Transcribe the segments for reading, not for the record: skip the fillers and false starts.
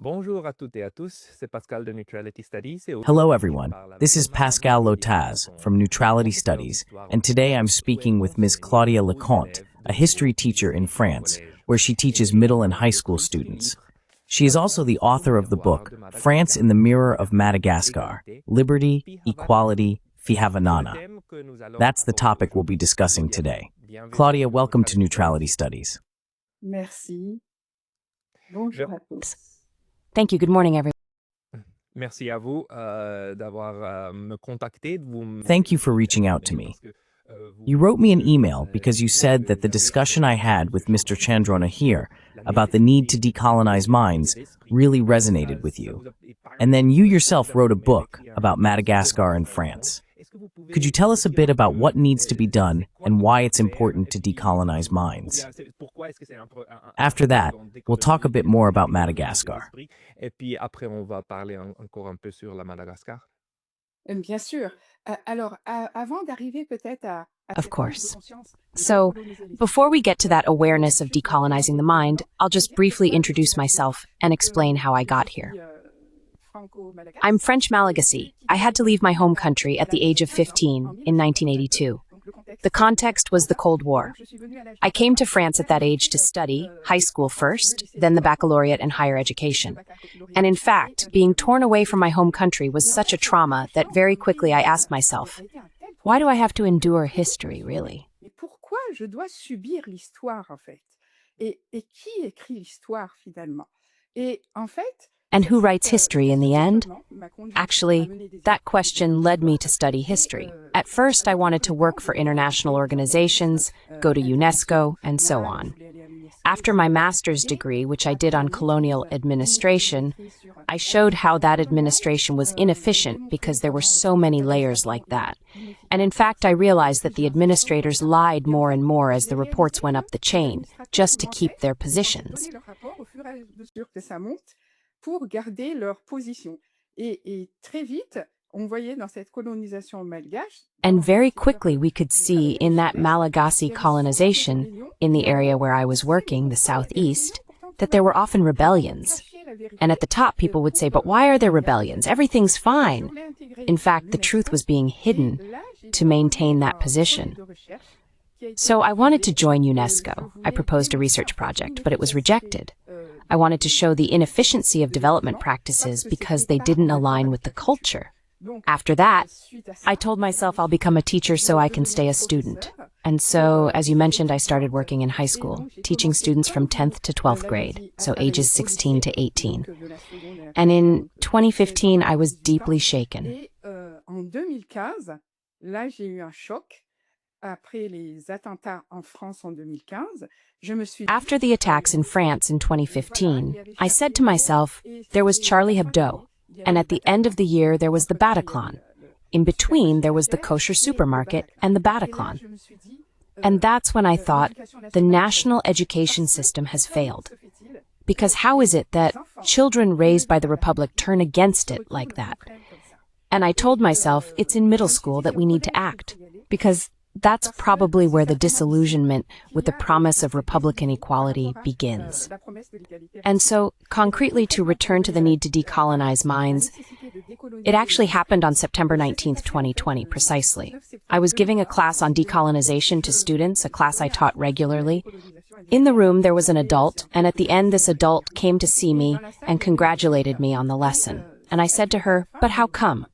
Bonjour à toutes et à tous, c'est Pascal de Neutrality Studies. Hello everyone, this is Pascal Lotaz from Neutrality Studies, and today I'm speaking with Ms. Claudia Leconte, a history teacher in France, where she teaches middle and high school students. She is also the author of the book, France in the Mirror of Madagascar, Liberty, Equality, Fihavanana. That's the topic we'll be discussing today. Claudia, welcome to Neutrality Studies. Merci. Bonjour à tous. Thank you. Good morning, everyone. Merci à vous d'avoir me contacté. Thank you for reaching out to me. You wrote me an email because you said that the discussion I had with Mr. Chandrona here about the need to decolonize minds really resonated with you. And then you yourself wrote a book about Madagascar and France. Could you tell us a bit about what needs to be done and why it's important to decolonize minds? After that, we'll talk a bit more about Madagascar. Et puis après, on va parler encore un peu sur la Madagascar. Bien sûr. Alors, avant d'arriver peut-être à Of course. So, before we get to that awareness of decolonizing the mind, I'll just briefly introduce myself and explain how I got here. I'm French Malagasy. I had to leave my home country at the age of 15 in 1982. The context was the Cold War. I came to France at that age to study, high school first, then the baccalaureate and higher education. And in fact, being torn away from my home country was such a trauma that very quickly I asked myself, why do I have to endure history, really? Pourquoi je dois subir l'histoire, en fait? Et qui écrit l'histoire, finalement? Et en fait, And who writes history in the end? Actually, that question led me to study history. At first, I wanted to work for international organizations, go to UNESCO, and so on. After my master's degree, which I did on colonial administration, I showed how that administration was inefficient because there were so many layers like that. And in fact, I realized that the administrators lied more and more as the reports went up the chain, just to keep their positions. Pour garder leur position. Et très vite, on voyait dans cette colonisation malgache. And very quickly we could see in that Malagasy colonization, in the area where I was working, the southeast, that there were often rebellions. And at the top people would say, but why are there rebellions? Everything's fine. In fact, the truth was being hidden to maintain that position. So I wanted to join UNESCO. I proposed a research project, but it was rejected. I wanted to show the inefficiency of development practices because they didn't align with the culture. After that, I told myself I'll become a teacher so I can stay a student. And so, as you mentioned, I started working in high school, teaching students from 10th to 12th grade, so ages 16 to 18. And in 2015, I was deeply shaken. En 2015, là, j'ai eu un choc. Après les attentats en France en 2015, After the attacks in France in 2015, I said to myself, there was Charlie Hebdo, and at the end of the year there was the Bataclan. In between, there was the kosher supermarket and the Bataclan. And that's when I thought, the national education system has failed. Because how is it that children raised by the Republic turn against it like that? And I told myself, it's in middle school that we need to act, because that's probably where the disillusionment with the promise of Republican equality begins. And so, concretely, to return to the need to decolonize minds, it actually happened on September 19th, 2020, precisely. I was giving a class on decolonization to students, a class I taught regularly. In the room, there was an adult, and at the end, this adult came to see me and congratulated me on the lesson. And I said to her, but how come?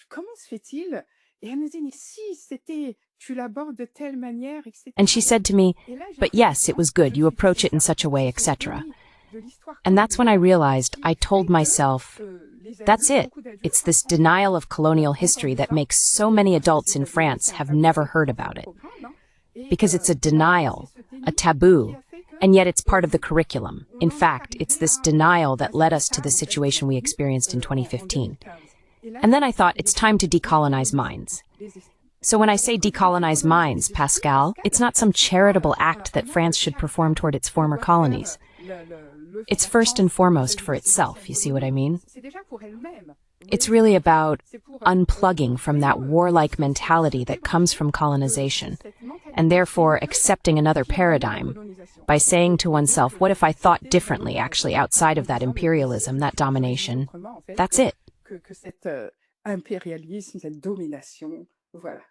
Comment se fait-il? Et elle me dit, mais si, c'était, tu l'abordes de telle manière, etc. And she said to me, but yes, it was good, you approach it in such a way, etc. And that's when I realized, I told myself, that's it. It's this denial of colonial history that makes so many adults in France have never heard about it. Because it's a denial, a taboo, and yet it's part of the curriculum. In fact, it's this denial that led us to the situation we experienced in 2015. And then I thought, it's time to decolonize minds. So when I say decolonize minds, Pascal, it's not some charitable act that France should perform toward its former colonies. It's first and foremost for itself, you see what I mean? It's really about unplugging from that warlike mentality that comes from colonization and therefore accepting another paradigm by saying to oneself, what if I thought differently, actually, outside of that imperialism, that domination? That's it. Que cet impérialisme, cette domination, voilà.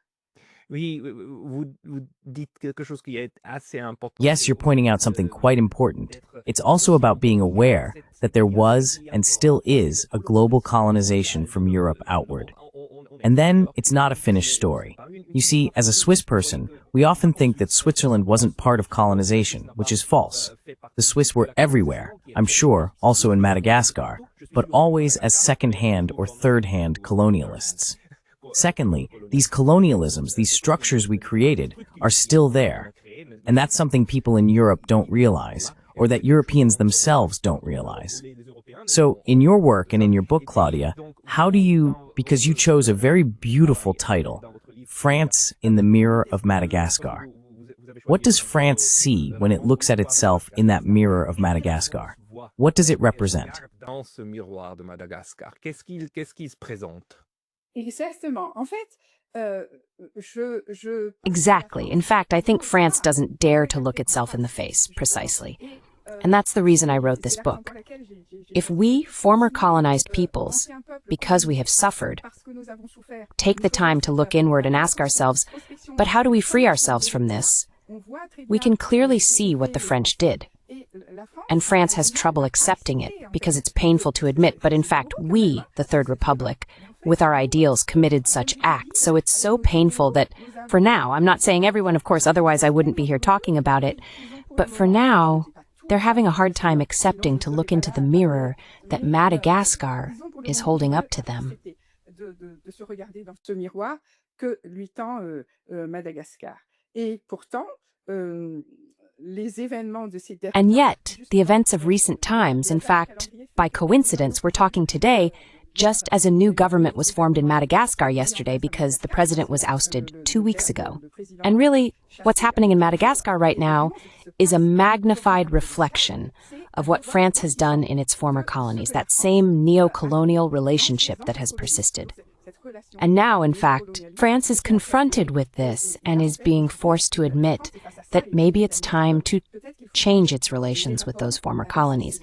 Oui, vous dites quelque chose qui est assez important. Yes, you're pointing out something quite important. It's also about being aware that there was and still is a global colonization from Europe outward. And then it's not a finished story. You see, as a Swiss person, we often think that Switzerland wasn't part of colonization, which is false. The Swiss were everywhere, I'm sure, also in Madagascar, but always as second-hand or third-hand colonialists. Secondly, these colonialisms, these structures we created, are still there. And that's something people in Europe don't realize, or that Europeans themselves don't realize. So, in your work and in your book, Claudia, how do you, because you chose a very beautiful title, France in the Mirror of Madagascar, what does France see when it looks at itself in that mirror of Madagascar? What does it represent? Dans ce miroir de Madagascar, qu'est-ce qu'il se présente? Exactement. En fait, Exactly. In fact, I think France doesn't dare to look itself in the face, precisely. And that's the reason I wrote this book. If we, former colonized peoples, because we have suffered, take the time to look inward and ask ourselves, but how do we free ourselves from this? We can clearly see what the French did. And France has trouble accepting it because it's painful to admit, but in fact, we, the Third Republic, with our ideals, committed such acts. So it's so painful that, for now, I'm not saying everyone, of course, otherwise I wouldn't be here talking about it, but for now, they're having a hard time accepting to look into the mirror that Madagascar is holding up to them. De se regarder dans ce miroir que lui tend Madagascar. Et pourtant, les événements de ces derniers... And yet, the events of recent times, in fact, by coincidence, we're talking today just as a new government was formed in Madagascar yesterday because the president was ousted 2 weeks ago. And really, what's happening in Madagascar right now is a magnified reflection of what France has done in its former colonies, that same neocolonial relationship that has persisted. And now, in fact, France is confronted with this and is being forced to admit that maybe it's time to change its relations with those former colonies.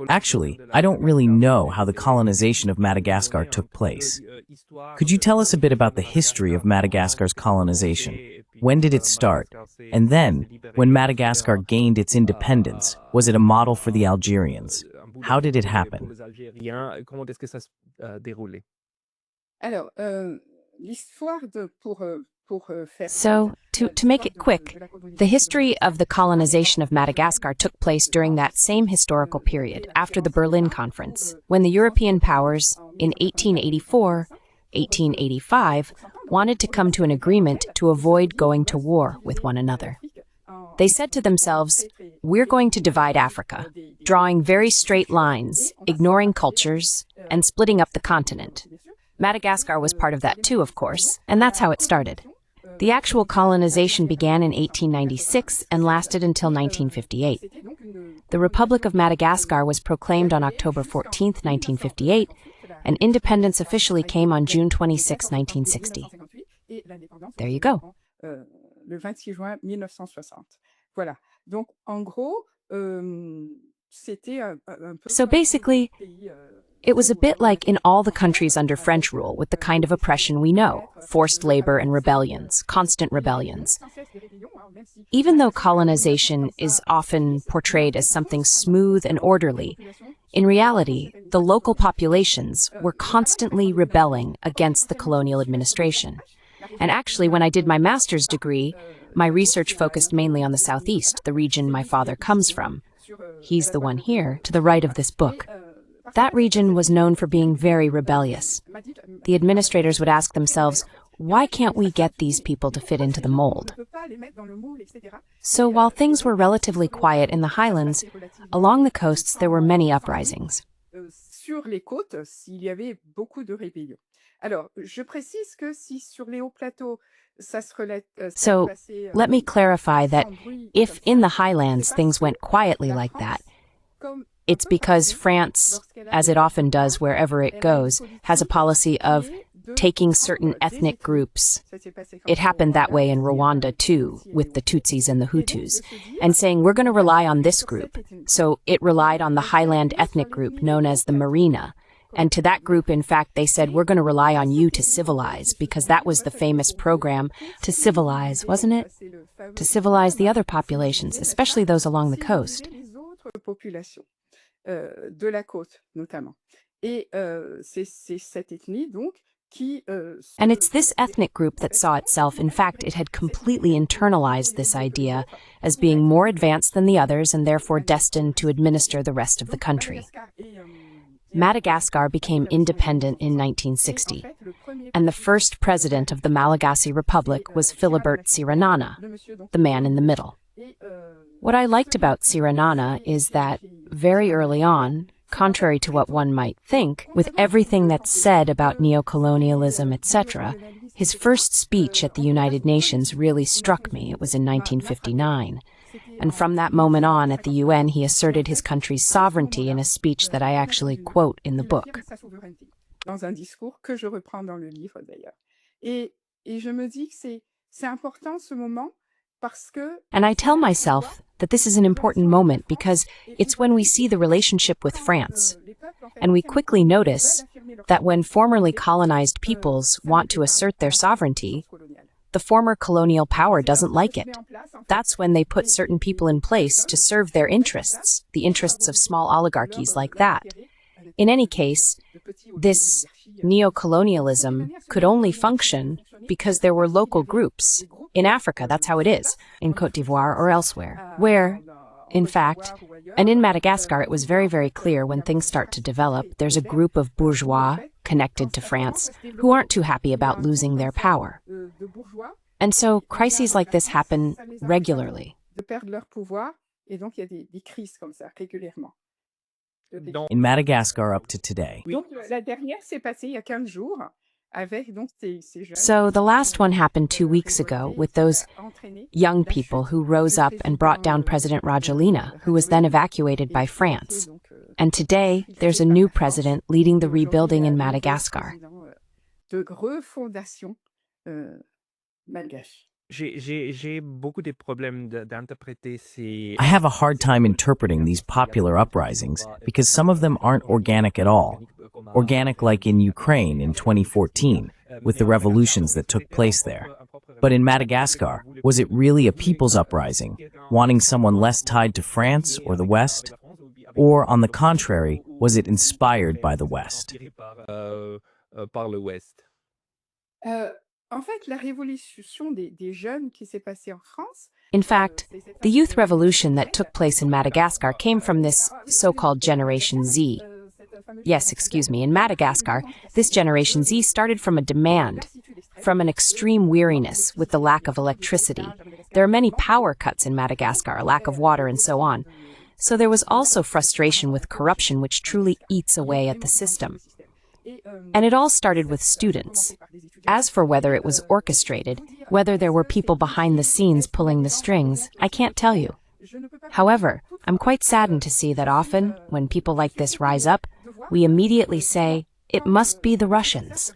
Actually, I don't really know how the colonization of Madagascar took place. Could you tell us a bit about the history of Madagascar's colonization? When did it start? And then, when Madagascar gained its independence, was it a model for the Algerians? How did it happen? Alors, l'histoire de So, to make it quick, the history of the colonization of Madagascar took place during that same historical period, after the Berlin Conference, when the European powers, in 1884, 1885, wanted to come to an agreement to avoid going to war with one another. They said to themselves, we're going to divide Africa, drawing very straight lines, ignoring cultures, and splitting up the continent. Madagascar was part of that too, of course, and that's how it started. The actual colonization began in 1896 and lasted until 1958. The Republic of Madagascar was proclaimed on October 14, 1958, and independence officially came on June 26, 1960. There you go. Le 26 juin 1960. Voilà. Donc, en gros, c'était un peu... So basically, it was a bit like in all the countries under French rule with the kind of oppression we know, forced labor and rebellions, constant rebellions. Even though colonization is often portrayed as something smooth and orderly, in reality, the local populations were constantly rebelling against the colonial administration. And actually, when I did my master's degree, my research focused mainly on the Southeast, the region my father comes from. He's the one here, to the right of this book. That region was known for being very rebellious. The administrators would ask themselves, why can't we get these people to fit into the mold? So while things were relatively quiet in the highlands, along the coasts there were many uprisings. Sur les côtes, il y avait beaucoup de rébellions. Alors, je précise que si sur les hauts plateaux, ça se relate... So, let me clarify that if in the highlands things went quietly like that, It's because France, as it often does wherever it goes, has a policy of taking certain ethnic groups. It happened that way in Rwanda too, with the Tutsis and the Hutus, and saying, we're going to rely on this group. So it relied on the highland ethnic group known as the Marina. And to that group, in fact, they said, we're going to rely on you to civilize, because that was the famous program to civilize, wasn't it? To civilize the other populations, especially those along the coast. De la côte, notamment. Et c'est cette ethnie, donc, and it's this ethnic group that saw itself, in fact, it had completely internalized this idea as being more advanced than the others and therefore destined to administer the rest of the country. Madagascar became independent in 1960, and the first president of the Malagasy Republic was Philibert Tsiranana, the man in the middle. What I liked about Tsiranana is that, very early on, contrary to what one might think, with everything that's said about neocolonialism, etc., his first speech at the United Nations really struck me. It was in 1959. And from that moment on at the UN, he asserted his country's sovereignty in a speech that I actually quote in the book. Dans un discours que je reprends dans le livre, d'ailleurs. Et je me dis que c'est important ce moment. And I tell myself that this is an important moment because it's when we see the relationship with France. And we quickly notice that when formerly colonized peoples want to assert their sovereignty, the former colonial power doesn't like it. That's when they put certain people in place to serve their interests, the interests of small oligarchies like that. In any case, this neocolonialism could only function because there were local groups. In Africa, that's how it is, in Côte d'Ivoire or elsewhere, where, in fact, and in Madagascar, it was very, very clear when things start to develop, there's a group of bourgeois connected to France who aren't too happy about losing their power. And so crises like this happen regularly. In Madagascar up to today. So the last one happened 2 weeks ago with those young people who rose up and brought down President Rajoelina, who was then evacuated by France. And today, there's a new president leading the rebuilding in Madagascar. I have a hard time interpreting these popular uprisings because some of them aren't organic at all. Organic like in Ukraine in 2014, with the revolutions that took place there. But in Madagascar, was it really a people's uprising, wanting someone less tied to France or the West? Or, on the contrary, was it inspired by the West? In fact, the youth revolution that took place in Madagascar came from this so-called Generation Z. Yes, excuse me, in Madagascar, this Generation Z started from a demand, from an extreme weariness with the lack of electricity. There are many power cuts in Madagascar, a lack of water, and so on. So there was also frustration with corruption, which truly eats away at the system. And it all started with students. As for whether it was orchestrated, whether there were people behind the scenes pulling the strings, I can't tell you. However, I'm quite saddened to see that often, when people like this rise up, we immediately say, it must be the Russians,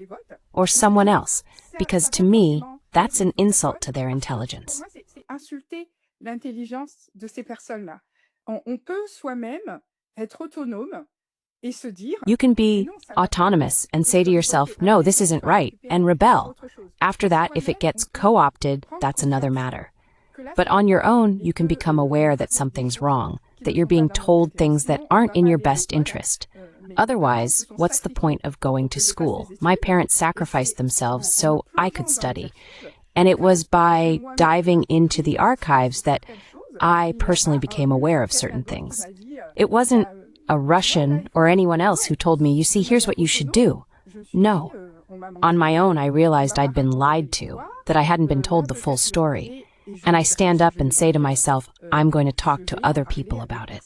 or someone else, because to me, that's an insult to their intelligence. You can be autonomous and say to yourself, no, this isn't right, and rebel. After that, if it gets co-opted, that's another matter. But on your own, you can become aware that something's wrong, that you're being told things that aren't in your best interest. Otherwise, what's the point of going to school? My parents sacrificed themselves so I could study. And it was by diving into the archives that I personally became aware of certain things. It wasn't a Russian or anyone else who told me, you see, here's what you should do. No. On my own, I realized I'd been lied to, that I hadn't been told the full story. And I stand up and say to myself, I'm going to talk to other people about it.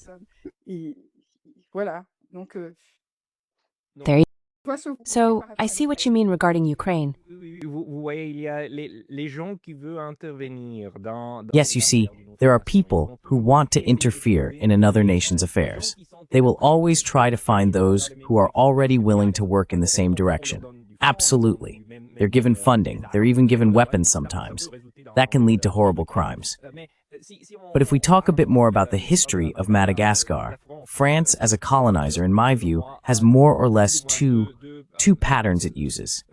There you go. So, I see what you mean regarding Ukraine. Yes, you see, there are people who want to interfere in another nation's affairs. They will always try to find those who are already willing to work in the same direction. Absolutely. They're given funding. They're even given weapons sometimes. That can lead to horrible crimes. But if we talk a bit more about the history of Madagascar, France as a colonizer, in my view, has more or less two patterns it uses.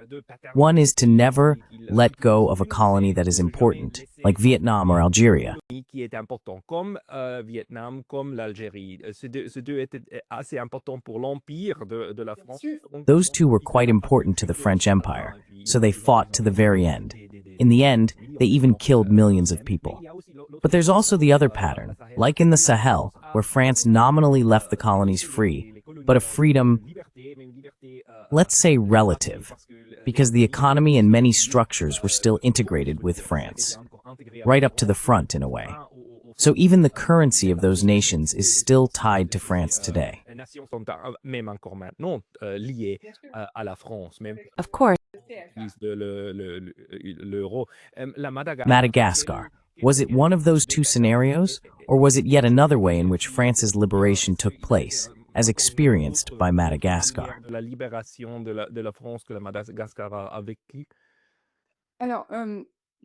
One is to never let go of a colony that is important, like Vietnam or Algeria. Qui est important, comme Vietnam, comme l'Algérie. Ces deux étaient assez importants pour l'empire de la France. Those two were quite important to the French Empire, so they fought to the very end. In the end, they even killed millions of people. But there's also the other pattern, like in the Sahel, where France nominally left the colonies free, but a freedom, let's say relative, because the economy and many structures were still integrated with France, right up to the front in a way. So even the currency of those nations is still tied to France today. Of course. Madagascar. Was it one of those two scenarios, or was it yet another way in which France's liberation took place, as experienced by Madagascar? Alors,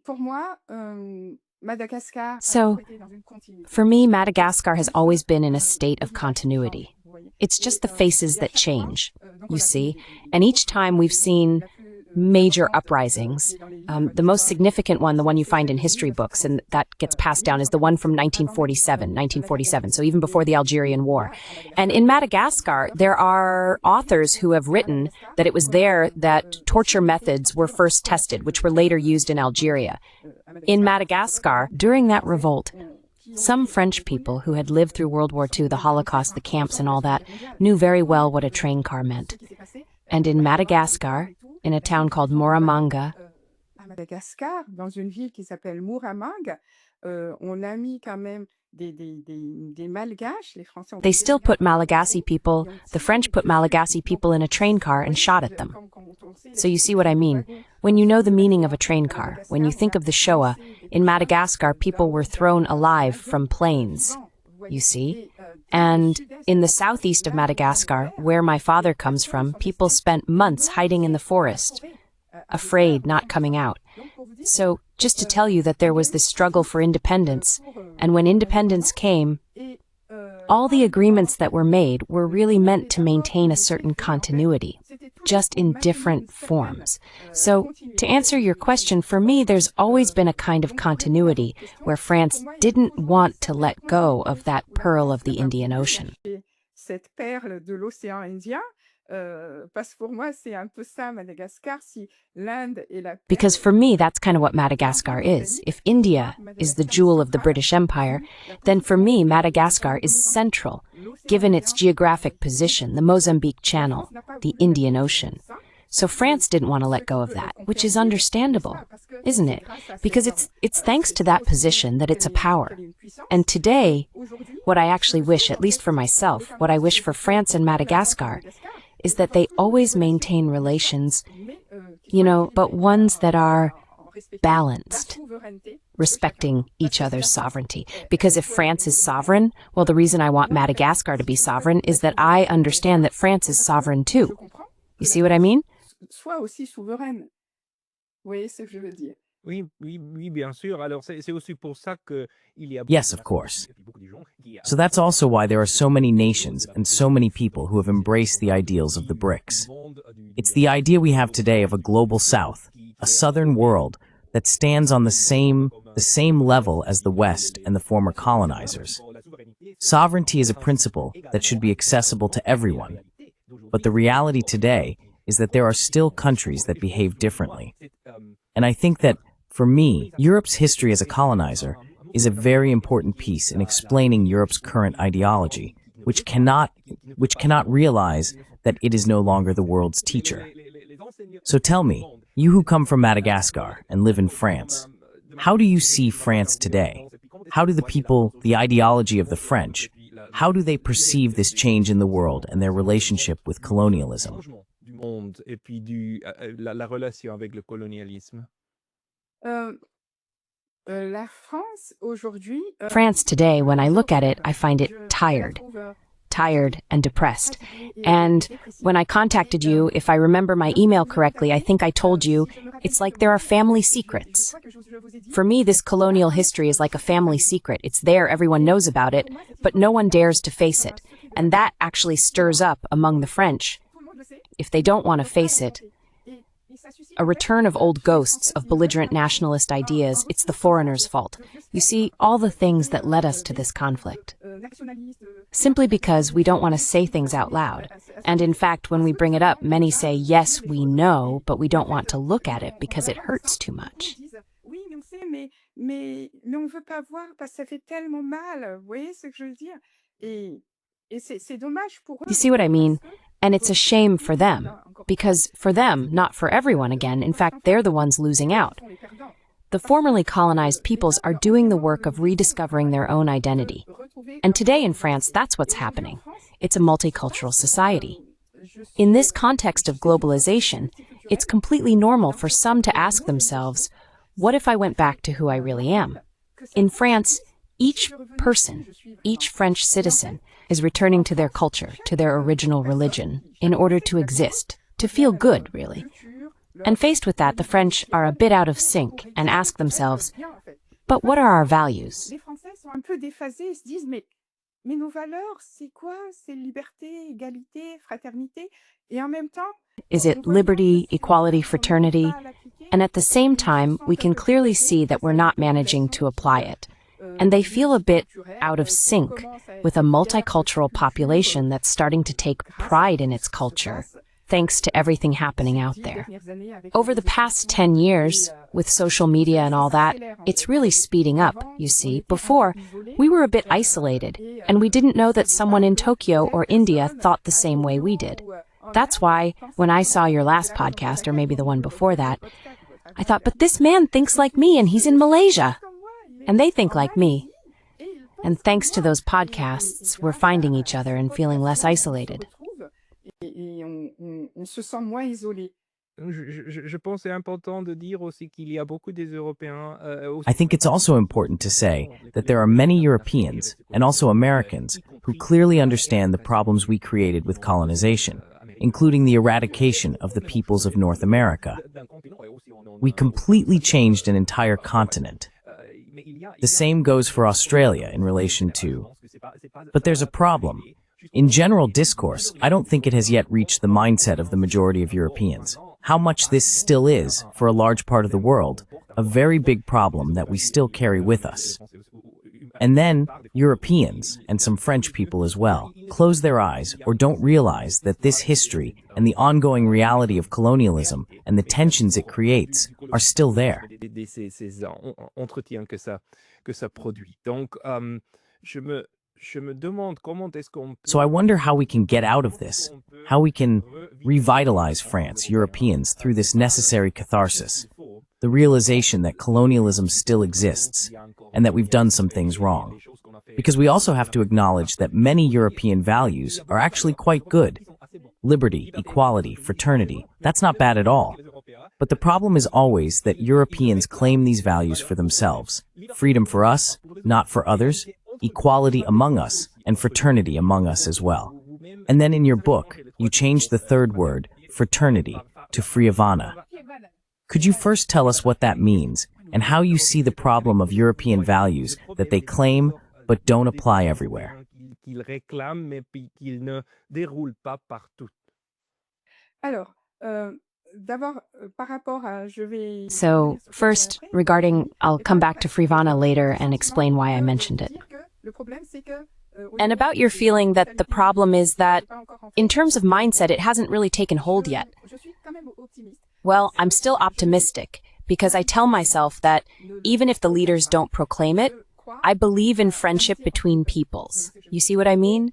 pour moi, Madagascar. So, for me, Madagascar has always been in a state of continuity. It's just the faces that change, you see, and each time we've seen major uprisings. The most significant one, the one you find in history books, and that gets passed down, is the one from 1947, so even before the Algerian War. And in Madagascar, there are authors who have written that it was there that torture methods were first tested, which were later used in Algeria. In Madagascar, during that revolt, some French people who had lived through World War II, the Holocaust, the camps and all that, knew very well what a train car meant. And in Madagascar, in a town called Moramanga, À Madagascar, dans une ville qui s'appelle Muramang, on a mis quand même des Malgaches, les Français ont they still put Malagasy people, the French put Malagasy people in a train car and shot at them. So you see what I mean? When you know the meaning of a train car, when you think of the Shoah, in Madagascar people were thrown alive from planes, you see? And in the southeast of Madagascar, where my father comes from, people spent months hiding in the forest, afraid, not coming out. So just to tell you that there was this struggle for independence, and when independence came, all the agreements that were made were really meant to maintain a certain continuity, just in different forms. So, to answer your question, for me, there's always been a kind of continuity where France didn't want to let go of that pearl of the Indian Ocean. Cette perle de l'océan Indien, parce que pour moi, c'est un peu ça, Madagascar, si l'Inde est la Because for me, that's kind of what Madagascar is. If India is the jewel of the British Empire, then for me, Madagascar is central, given its geographic position, the Mozambique Channel, the Indian Ocean. So France didn't want to let go of that, which is understandable, isn't it? Because it's thanks to that position that it's a power. And today, what I actually wish, at least for myself, what I wish for France and Madagascar, is that they always maintain relations, but ones that are balanced, respecting each other's sovereignty. Because if France is sovereign, well, the reason I want Madagascar to be sovereign is that I understand that France is sovereign too. You see what I mean? Soit aussi souveraine. Vous voyez ce que je veux dire? Oui, bien sûr. Alors, c'est aussi pour ça que il y a Yes, of course. So that's also why there are so many nations and so many people who have embraced the ideals of the BRICS. It's the idea we have today of a global South, a southern world that stands on the same level as the West and the former colonizers. Sovereignty is a principle that should be accessible to everyone. But the reality today is that there are still countries that behave differently. And I think that, for me, Europe's history as a colonizer is a very important piece in explaining Europe's current ideology, which cannot realize that it is no longer the world's teacher. So tell me, you who come from Madagascar and live in France, how do you see France today? How do the people, the ideology of the French, how do they perceive this change in the world and their relationship with colonialism? Et puis la relation avec le colonialisme. La France aujourd'hui. France today, when I look at it, I find it tired tired and depressed. And when I contacted you, if I remember my email correctly, I think I told you it's like there are family secrets. For me, this colonial history is like a family secret. It's there, everyone knows about it, but no one dares to face it. And that actually stirs up among the French, if they don't want to face it, a return of old ghosts of belligerent nationalist ideas. It's the foreigners' fault. You see, all the things that led us to this conflict. Simply because we don't want to say things out loud. And in fact, when we bring it up, many say, yes, we know, but we don't want to look at it because it hurts too much. Mais on veut pas voir parce que ça fait tellement mal. Vous voyez ce que je veux dire? Et c'est dommage pour eux. You see what I mean? And it's a shame for them, because for them, not for everyone again, in fact, they're the ones losing out. The formerly colonized peoples are doing the work of rediscovering their own identity. And today in France, that's what's happening. It's a multicultural society. In this context of globalization, it's completely normal for some to ask themselves, what if I went back to who I really am? In France, each person, each French citizen, is returning to their culture, to their original religion, in order to exist, to feel good, really. And faced with that, the French are a bit out of sync and ask themselves, but what are our values? Les Français sont un peu déphasés, ils se disent, mais nos valeurs, c'est quoi? C'est liberté, égalité, fraternité. Et en même temps, is it liberty, equality, fraternity? And at the same time, we can clearly see that we're not managing to apply it. And they feel a bit out of sync with a multicultural population that's starting to take pride in its culture, thanks to everything happening out there. Over the past 10 years, with social media and all that, it's really speeding up, you see. Before, we were a bit isolated, and we didn't know that someone in Tokyo or India thought the same way we did. That's why, when I saw your last podcast, or maybe the one before that, I thought, but this man thinks like me and he's in Malaysia. And they think like me. And thanks to those podcasts, we're finding each other and feeling less isolated. on se sent moins isolé. Je pense c'est important de dire aussi qu'il y a beaucoup des Européens. I think it's also important to say that there are many Europeans and also Americans who clearly understand the problems we created with colonization, including the eradication of the peoples of North America. We completely changed an entire continent. The same goes for Australia in relation to... But there's a problem. In general discourse, I don't think it has yet reached the mindset of the majority of Europeans. How much this still is, for a large part of the world, a very big problem that we still carry with us. And then, Europeans, and some French people as well, close their eyes or don't realize that this history and the ongoing reality of colonialism and the tensions it creates are still there. Ces entretiens que ça produit. Donc, je me demande comment est-ce qu'on... So I wonder how we can get out of this, how we can revitalize France, Europeans, through this necessary catharsis, the realization that colonialism still exists, and that we've done some things wrong. Because we also have to acknowledge that many European values are actually quite good. Liberty, equality, fraternity, that's not bad at all. But the problem is always that Europeans claim these values for themselves. Freedom for us, not for others, equality among us, and fraternity among us as well. And then in your book, you changed the third word, fraternity, to Fihavanana. Could you first tell us what that means, and how you see the problem of European values that they claim but don't apply everywhere? Alors, d'abord, par rapport à, So, first, regarding, I'll come back to Fihavanana later and explain why I mentioned it. And about your feeling that the problem is that, in terms of mindset, it hasn't really taken hold yet. Well, I'm still optimistic, because I tell myself that, even if the leaders don't proclaim it, I believe in friendship between peoples. You see what I mean?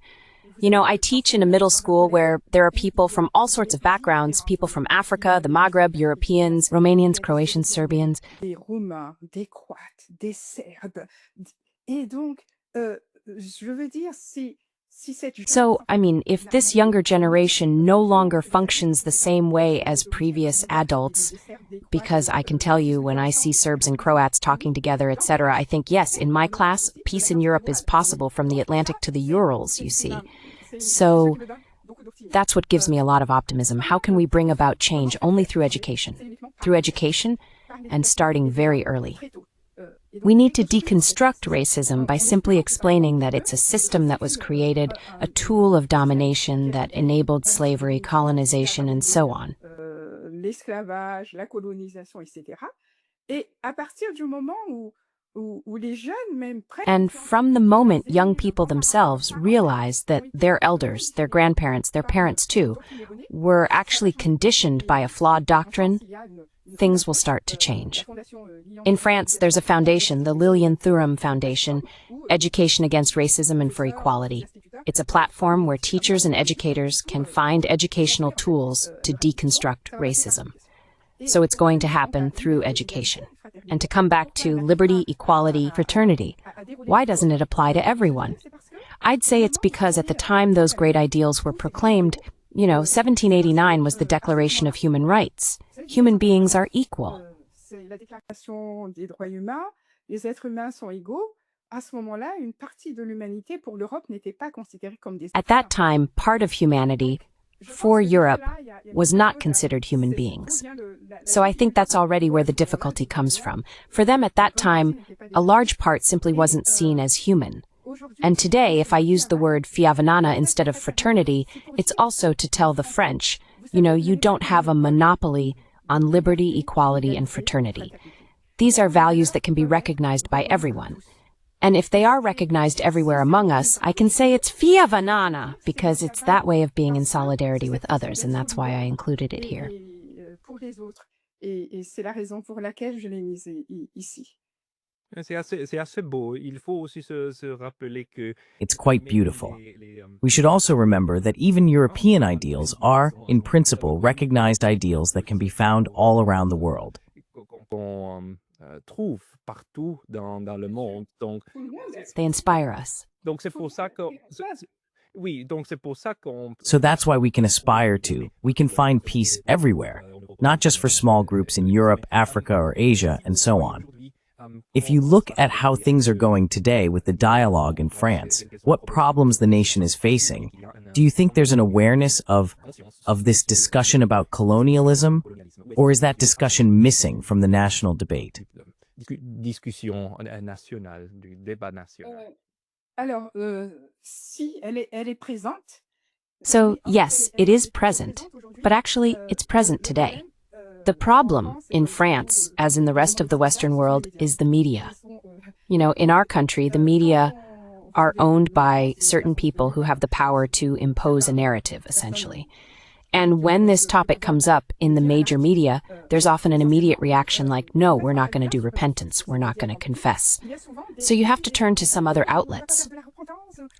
You know, I teach in a middle school where there are people from all sorts of backgrounds, people from Africa, the Maghreb, Europeans, Romanians, Croatians, Serbians. Des Roumains, des Croates, des Serbes. Et donc, je veux dire, So, I mean, if this younger generation no longer functions the same way as previous adults, because I can tell you when I see Serbs and Croats talking together, etc., I think, yes, in my class, peace in Europe is possible from the Atlantic to the Urals, you see. So that's what gives me a lot of optimism. How can we bring about change? Only through education. Through education and starting very early. We need to deconstruct racism by simply explaining that it's a system that was created, a tool of domination that enabled slavery, colonization, and so on. L'esclavage, la colonisation, etc. Et à partir du moment où les jeunes même prennent... And from the moment young people themselves realize that their elders, their grandparents, their parents too, were actually conditioned by a flawed doctrine, things will start to change. In France, there's a foundation, the Lilian Thuram Foundation, Education Against Racism and for Equality. It's a platform where teachers and educators can find educational tools to deconstruct racism. So it's going to happen through education. And to come back to liberty, equality, fraternity, why doesn't it apply to everyone? I'd say it's because at the time those great ideals were proclaimed, 1789 was the Declaration of Human Rights. Human beings are equal. La Déclaration des droits humains, les êtres humains sont égaux. À ce moment-là, une partie de l'humanité pour l'Europe n'était pas considérée comme des... At that time, part of humanity, for Europe, was not considered human beings. So I think that's already where the difficulty comes from. For them at that time, a large part simply wasn't seen as human. And today, if I use the word Fihavanana instead of fraternity, it's also to tell the French, you don't have a monopoly on liberty, equality, and fraternity. These are values that can be recognized by everyone. And if they are recognized everywhere among us, I can say it's Fihavanana, because it's that way of being in solidarity with others, and that's why I included it here. Et c'est la raison pour laquelle je l'ai mise ici. C'est assez beau. Il faut aussi se rappeler que... It's quite beautiful. We should also remember that even European ideals are, in principle, recognized ideals that can be found all around the world. Qu'on trouve partout dans le monde. Donc, they inspire us. Donc c'est pour ça que... Oui, donc c'est pour ça qu'on... So that's why we can aspire to. We can find peace everywhere, not just for small groups in Europe, Africa, or Asia, and so on. If you look at how things are going today with the dialogue in France, what problems the nation is facing, do you think there's an awareness of this discussion about colonialism, or is that discussion missing from the national debate? Discussion nationale, du débat national. Alors, si elle est présente. So, yes, it is present, but actually, it's present today. The problem in France, as in the rest of the Western world, is the media. In our country, the media are owned by certain people who have the power to impose a narrative, essentially. And when this topic comes up in the major media, there's often an immediate reaction like, no, we're not going to do repentance, we're not going to confess. So you have to turn to some other outlets.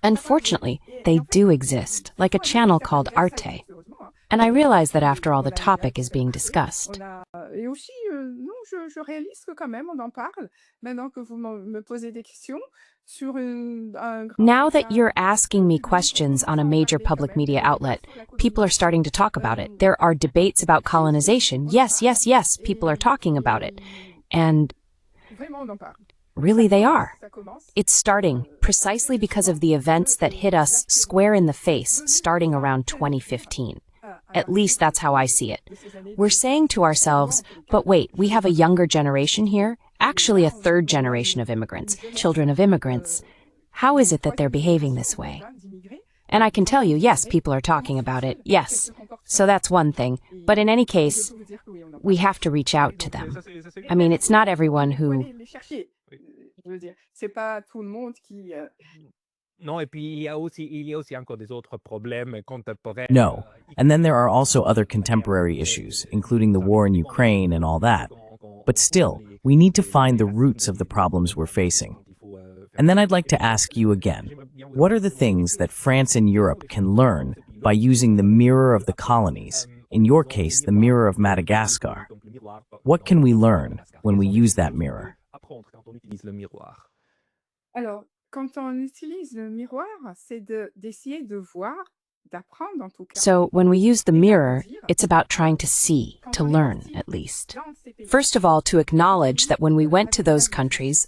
Unfortunately, they do exist, like a channel called Arte. And I realize that after all, the topic is being discussed. Et aussi, non, je réalise que quand même, on en parle, maintenant que vous me posez des questions sur Now that you're asking me questions on a major public media outlet, people are starting to talk about it. There are debates about colonization. Yes, yes, yes, people are talking about it. And really, they are. It's starting precisely because of the events that hit us square in the face starting around 2015. At least that's how I see it. We're saying to ourselves, but wait, we have a younger generation here, actually a third generation of immigrants, children of immigrants. How is it that they're behaving this way? And I can tell you, yes, people are talking about it, yes. So that's one thing. But in any case, we have to reach out to them. I mean, it's not everyone who... Non, et puis il y a aussi encore des autres problèmes contemporains. No, and then there are also other contemporary issues, including the war in Ukraine and all that. But still, we need to find the roots of the problems we're facing. And then I'd like to ask you again, what are the things that France and Europe can learn by using the mirror of the colonies, in your case, the mirror of Madagascar? What can we learn when we use that mirror? Alors, quand on utilise le miroir, c'est d'essayer de voir, d'apprendre en tout cas. So when we use the mirror, it's about trying to see, to learn at least. First of all, to acknowledge that when we went to those countries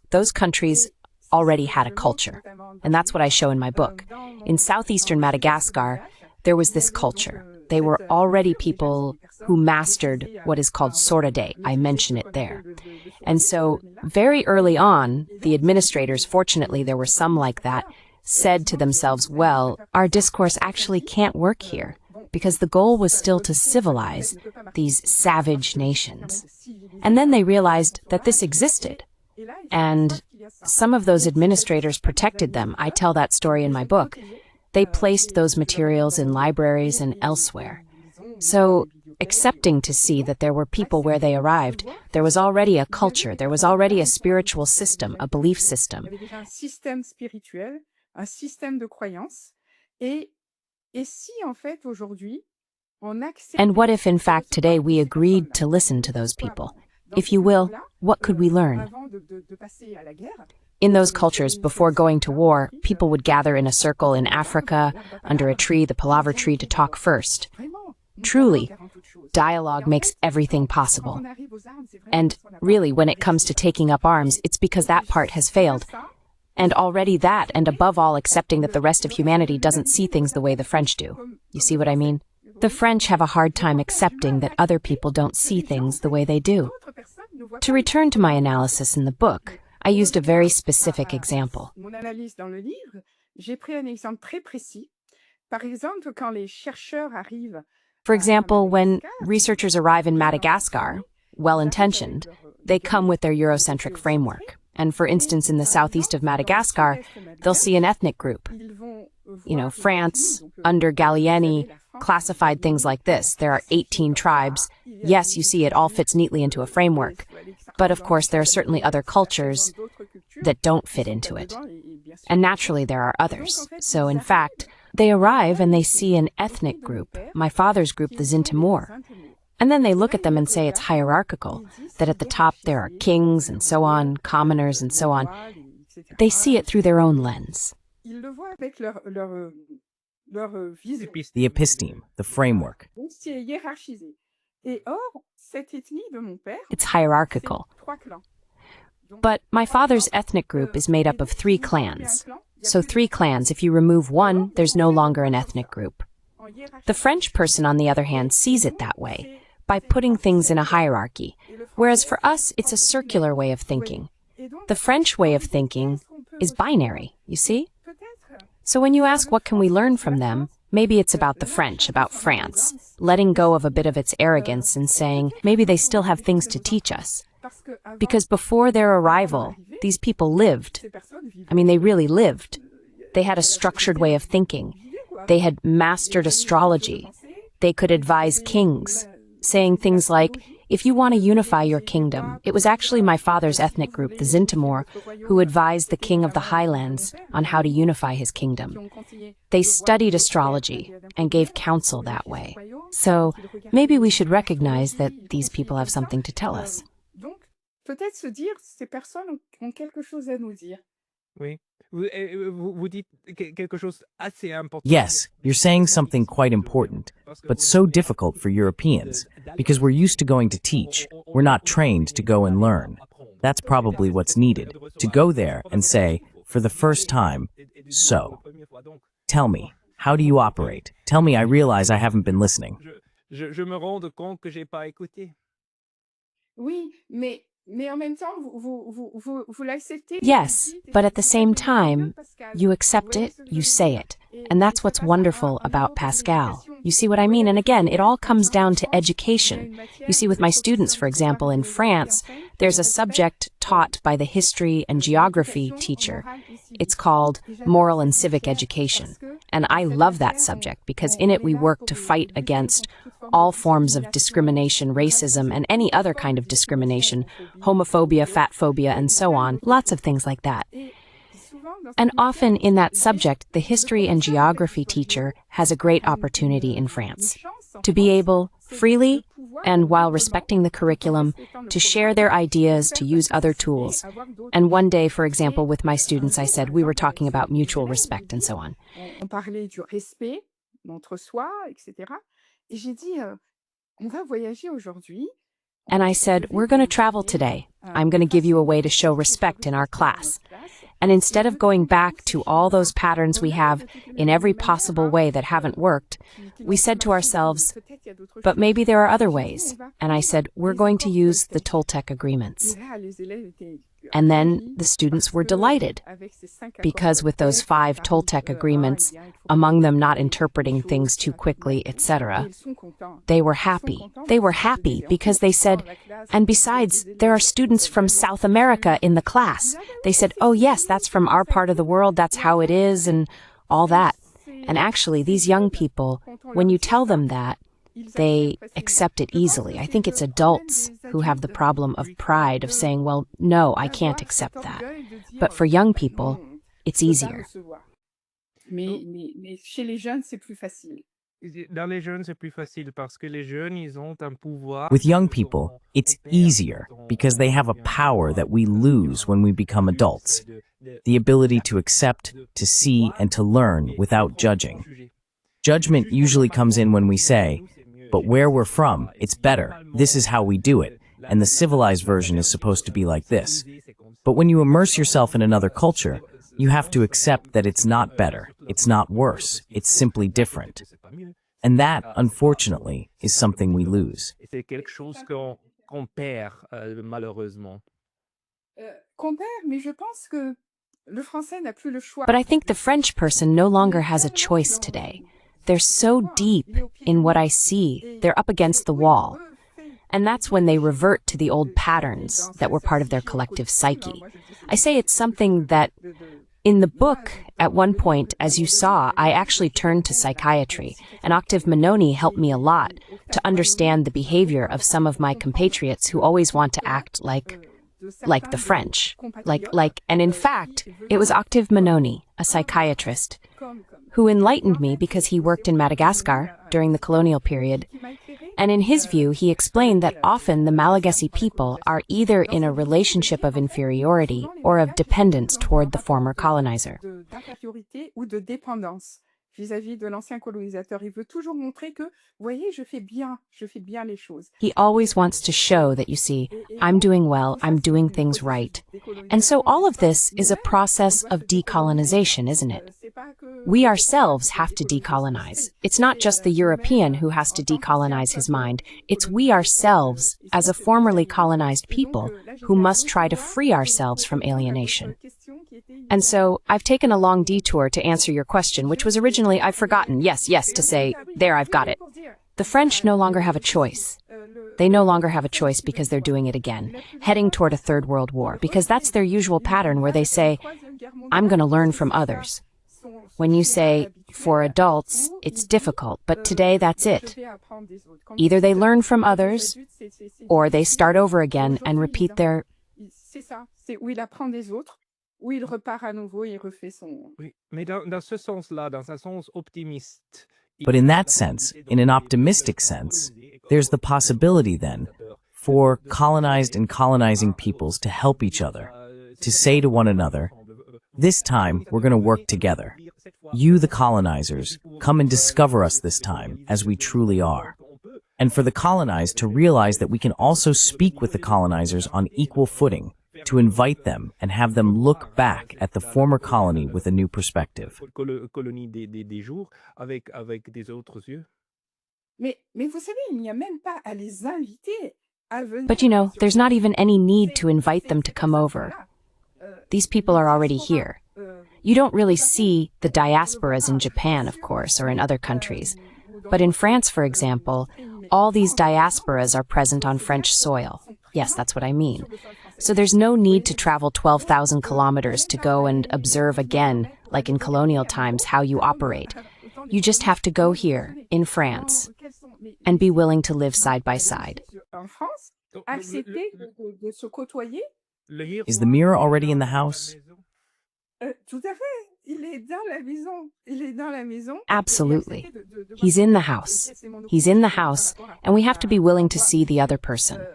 already had a culture. And that's what I show in my book. in southeastern Madagascar, there was this culture. They were already people who mastered what is called sorade. I mention it there. And so very early on, the administrators, fortunately there were some like that, said to themselves, well, our discourse actually can't work here, because the goal was still to civilize these savage nations. And then they realized that this existed. And some of those administrators protected them. I tell that story in my book. They placed those materials in libraries and elsewhere. So, accepting to see that there were people where they arrived, there was already a culture, there was already a spiritual system, a belief system. Un système spirituel, un système de croyance. Et si, en fait, aujourd'hui, on accepte... And what if, in fact, today we agreed to listen to those people? If you will, what could we learn? In those cultures, before going to war, people would gather in a circle in Africa, under a tree, the palaver tree, to talk first. Truly, dialogue makes everything possible. And really, when it comes to taking up arms, it's because that part has failed. And already that, and above all, accepting that the rest of humanity doesn't see things the way the French do. You see what I mean? The French have a hard time accepting that other people don't see things the way they do. To return to my analysis in the book, I used a very specific example. Mon analyse dans le livre, j'ai pris un exemple très précis. Par exemple, quand les chercheurs arrivent... For example, when researchers arrive in Madagascar, well-intentioned, they come with their Eurocentric framework. And for instance, in the southeast of Madagascar, they'll see an ethnic group. France, under Gallieni, classified things like this. There are 18 tribes. Yes, you see, it all fits neatly into a framework. But of course, there are certainly other cultures that don't fit into it. And naturally, there are others. So in fact, they arrive and they see an ethnic group, my father's group, the Zintimor. And then they look at them and say it's hierarchical, that at the top there are kings and so on, commoners and so on. They see it through their own lens. The episteme, the framework. It's hierarchical. But my father's ethnic group is made up of 3 clans. So 3 clans, if you remove one, there's no longer an ethnic group. The French person, on the other hand, sees it that way, by putting things in a hierarchy, whereas for us, it's a circular way of thinking. The French way of thinking is binary, you see? So when you ask what can we learn from them, maybe it's about the French, about France, letting go of a bit of its arrogance and saying, maybe they still have things to teach us. Because before their arrival, these people lived. I mean, they really lived. They had a structured way of thinking. They had mastered astrology. They could advise kings, saying things like, if you want to unify your kingdom, it was actually my father's ethnic group, the Zintimor, who advised the king of the highlands on how to unify his kingdom. They studied astrology and gave counsel that way. So maybe we should recognize that these people have something to tell us. Peut-être se dire, ces personnes ont quelque chose à nous dire. Oui. Vous dites quelque chose assez important. Yes, you're saying something quite important, but so difficult for Europeans, because we're used to going to teach. We're not trained to go and learn. That's probably what's needed, to go there and say, for the first time, so. Tell me, how do you operate? Tell me, I realize I haven't been listening. Je me rends compte que j'ai pas écouté. Oui, mais en même temps, vous l'acceptez. Yes, but at the same time, you accept it, you say it. And that's what's wonderful about Pascal. You see what I mean? And again, it all comes down to education. You see, with my students, for example, in France, there's a subject taught by the history and geography teacher. It's called moral and civic education. And I love that subject because in it we work to fight against all forms of discrimination, racism, and any other kind of discrimination, homophobia, fatphobia, and so on, lots of things like that. And often in that subject, the history and geography teacher has a great opportunity in France to be able, freely, and while respecting the curriculum, to share their ideas, to use other tools. And one day, for example, with my students, I said we were talking about mutual respect and so on. On parlait du respect d'entre soi, etc. Et j'ai dit, on va voyager aujourd'hui. And I said, we're going to travel today. I'm going to give you a way to show respect in our class. And instead of going back to all those patterns we have in every possible way that haven't worked, we said to ourselves, but maybe there are other ways. And I said, we're going to use the Toltec agreements. And then the students were delighted, because with those 5 Toltec agreements, among them not interpreting things too quickly, etc., they were happy. They were happy because they said, and besides, there are students from South America in the class. They said, oh yes, that's from our part of the world, that's how it is, and all that. And actually, these young people, when you tell them that, they accept it easily. I think it's adults who have the problem of pride, of saying, well, no, I can't accept that. But for young people, it's easier. Mais chez les jeunes, c'est plus facile. Dans les jeunes, c'est plus facile parce que les jeunes, ils ont un pouvoir. With young people, it's easier because they have a power that we lose when we become adults. The ability to accept, to see, and to learn without judging. Judgment usually comes in when we say, but where we're from, it's better. This is how we do it. And the civilized version is supposed to be like this. But when you immerse yourself in another culture, you have to accept that it's not better. It's not worse. It's simply different. And that, unfortunately, is something we lose. C'est quelque chose qu'on perd, malheureusement. Qu'on perd, mais je pense que le français n'a plus le choix. But I think the French person no longer has a choice today. They're so deep in what I see, they're up against the wall. And that's when they revert to the old patterns that were part of their collective psyche. I say it's something that, in the book, at one point, as you saw, I actually turned to psychiatry, and Octave Manoni helped me a lot to understand the behavior of some of my compatriots who always want to act like the French. And in fact, it was Octave Manoni, a psychiatrist, who enlightened me because he worked in Madagascar during the colonial period. And in his view, he explained that often the Malagasy people are either in a relationship of inferiority or of dependence toward the former colonizer. Vis-à-vis de l'ancien colonisateur. Il veut toujours montrer que, voyez, je fais bien les choses. He always wants to show that, you see, I'm doing well, I'm doing things right. And so all of this is a process of decolonization, isn't it? We ourselves have to decolonize. It's not just the European who has to decolonize his mind. It's we ourselves, as a formerly colonized people, who must try to free ourselves from alienation. And so I've taken a long detour to answer your question, which was originally, I've forgotten, yes, to say, there, I've got it. The French no longer have a choice. They no longer have a choice because they're doing it again, heading toward a third world war, because that's their usual pattern where they say, I'm going to learn from others. When you say, for adults, it's difficult, but today that's it. Either they learn from others, or they start over again and repeat their... Où il repart à nouveau et il refait son... Oui, mais dans ce sens-là, dans un sens optimiste... But in that sense, in an optimistic sense, there's the possibility then for colonized and colonizing peoples to help each other, to say to one another, this time we're going to work together. You, the colonizers, come and discover us this time as we truly are. And for the colonized to realize that we can also speak with the colonizers on equal footing, to invite them and have them look back at the former colony with a new perspective. But you know, there's not even any need to invite them to come over. These people are already here. You don't really see the diasporas in Japan, of course, or in other countries. But in France, for example, all these diasporas are present on French soil. Yes, that's what I mean. So there's no need to travel 12,000 kilometers to go and observe again, like in colonial times, how you operate. You just have to go here, in France, and be willing to live side by side. Is the mirror already in the house? Absolutely. He's in the house. He's in the house, and we have to be willing to see the other person.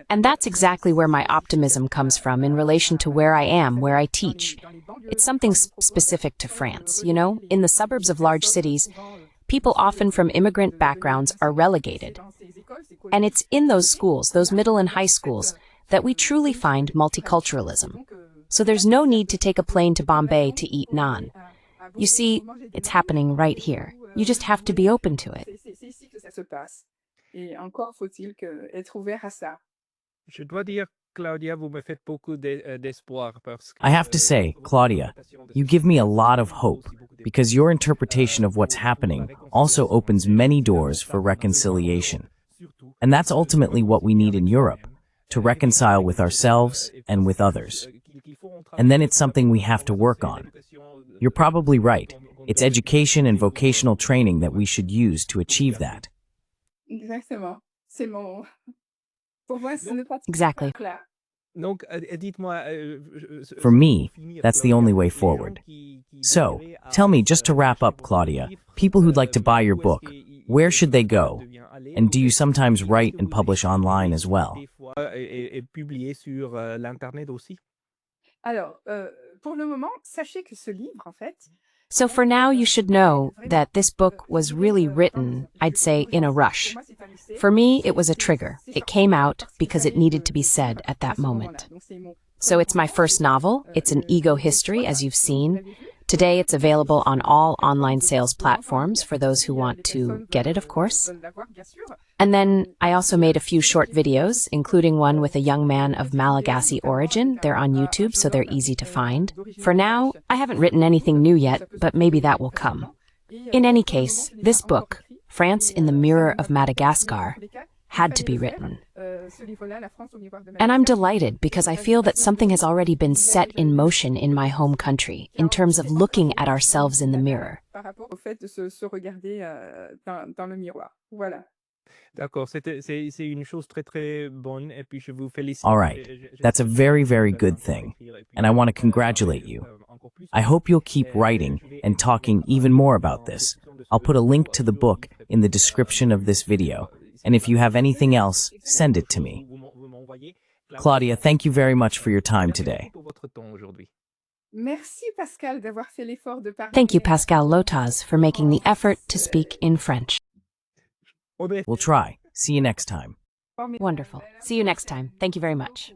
And that's exactly where my optimism comes from in relation to where I am, where I teach. It's something specific to France, you know? In the suburbs of large cities, people often from immigrant backgrounds are relegated. And it's in those schools, those middle and high schools, that we truly find multiculturalism. so there's no need to take a plane to Bombay to eat naan. You see, it's happening right here. You just have to be open to it. C'est ici que ça se passe. Et encore faut-il être ouvert à ça. Je dois dire, Claudia, vous me faites beaucoup d'espoir parce que I have to say, Claudia, you give me a lot of hope because your interpretation of what's happening also opens many doors for reconciliation. And that's ultimately what we need in Europe, to reconcile with ourselves and with others. And then it's something we have to work on. You're probably right. It's education and vocational training that we should use to achieve that. Exactement. C'est mon... Pour moi, ce n'est pas Exactly. clair. Donc, dites-moi, For me, that's the only way forward. So, tell me, just to wrap up, Claudia, people who'd like to buy your book, where should they go? And do you sometimes write and publish online as well? Et publié sur l'internet aussi. Alors, pour le moment, sachez que ce livre, en fait, So for now, you should know that this book was really written, I'd say, in a rush. For me, it was a trigger. It came out because it needed to be said at that moment. So it's my first novel. It's an ego history, as you've seen. Today, it's available on all online sales platforms for those who want to get it, of course. And then I also made a few short videos, including one with a young man of Malagasy origin. They're on YouTube, so they're easy to find. For now, I haven't written anything new yet, but maybe that will come. In any case, this book, France in the Mirror of Madagascar, had to be written. And I'm delighted because I feel that something has already been set in motion in my home country in terms of looking at ourselves in the mirror. par rapport au fait de se regarder dans le miroir. Voilà. D'accord, c'est une chose très très bonne et puis je vous félicite. All right, that's a very, very good thing, and I want to congratulate you. I hope you'll keep writing and talking even more about this. I'll put a link to the book in the description of this video, and if you have anything else, send it to me. Claudia, thank you very much for your time today. Merci Pascal d'avoir fait l'effort de parler. Thank you, Pascal Lotaz, for making the effort to speak in French. We'll try. See you next time. Wonderful. See you next time. Thank you very much.